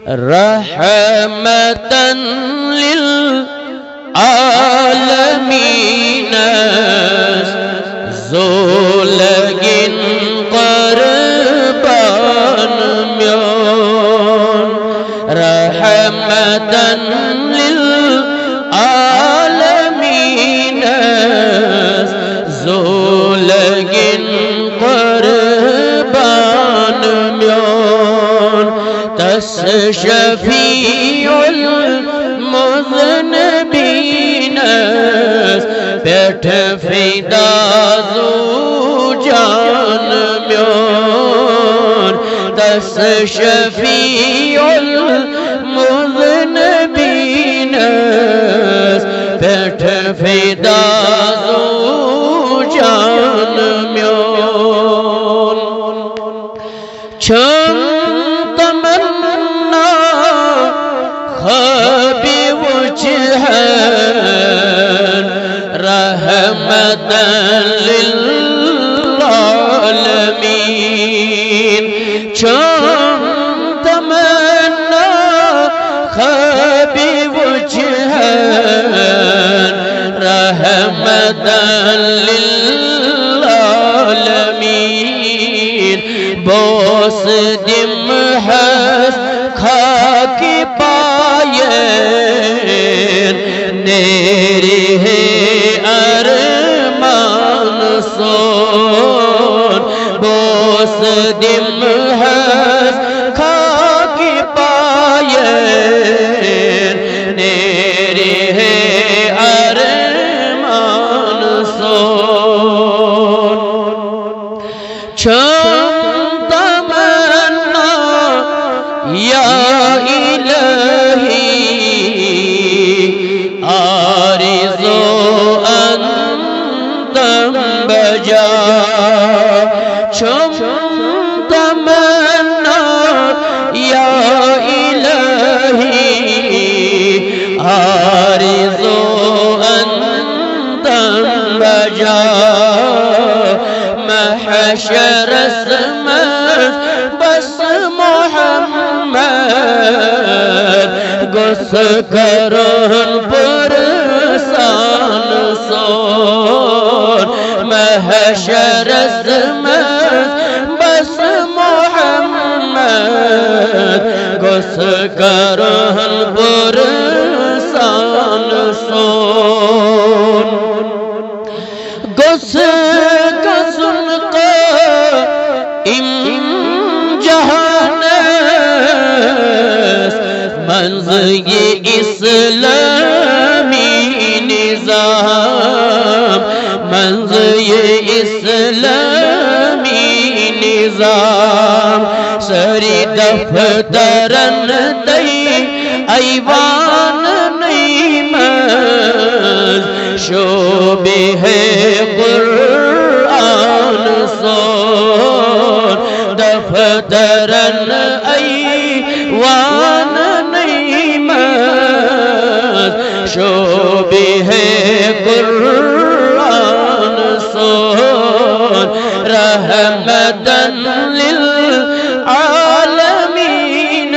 रहमतन लिल आलमीन ज़ोलगिन क़ुरबान म्योन रहमतन लिल आलमीन ज़ोलगिन क़ुरबान म्योन तस शफीउल मुज़नबीन पेठ फिदाज़ू जान म्योन तस शफीउल मुज़नबीन पेठ फिदाज़ू जान म्योन छम तमन्ना ख्वाबी वजह रहमतन लिल आलमीन छम तमन्ना ख्वाबी वजह रहमतन लिल आलमीन बोस दिम हस खाकी पाये नेरी है अरमान सोन बोस दिम हस खाकी पाये नेरी है अरमान सोन या इलाही आरिज़ो अंतम बजा छम तमन्ना या इलाही आरिज़ो अंतम बजा महशर बस गुस करन परसान सोन महशर बस मोहम्मद गुस करन परसान सोन गुस कसुन को इम मंज़ ये इस्लामी निज़ाम मंज़ ये इस्लामी निज़ाम सरी दफ्तरन दई ऐवान नईमत शोबे है कुरान सोन दफ्तरन ऐवान शोबे है कुरान सोन रहमतन लिल आलमीन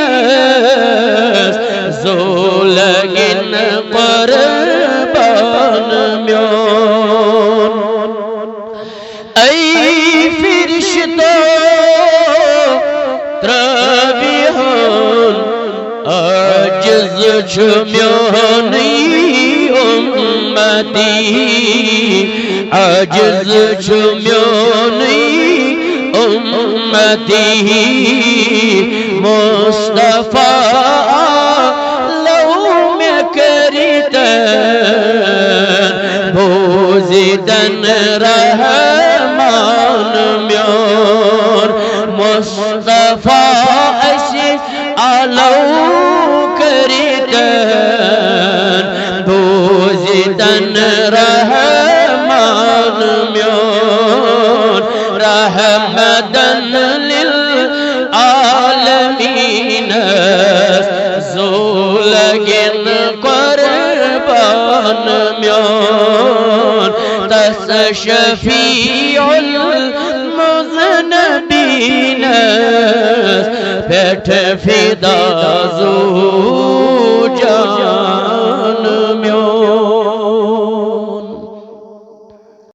ज़ोलगिन क़ुरबान म्योन ऐ फिरिश्तो त्रबिहोन आजिज़ छम्योनी उम्मती आजिज़ छम्योनी उम्मती मुस्तफ़ा लौ में करितन भोजिदन रहमान म्योन मुस्तफ़ा ऐसे आलौ करितन भोजिदन रहमान म्योन रहमतन लिल आलमीन ज़ोलगिन क़ुरबान म्योन तस शफीउल मुज़नबीन पेठ फिदा ज़ू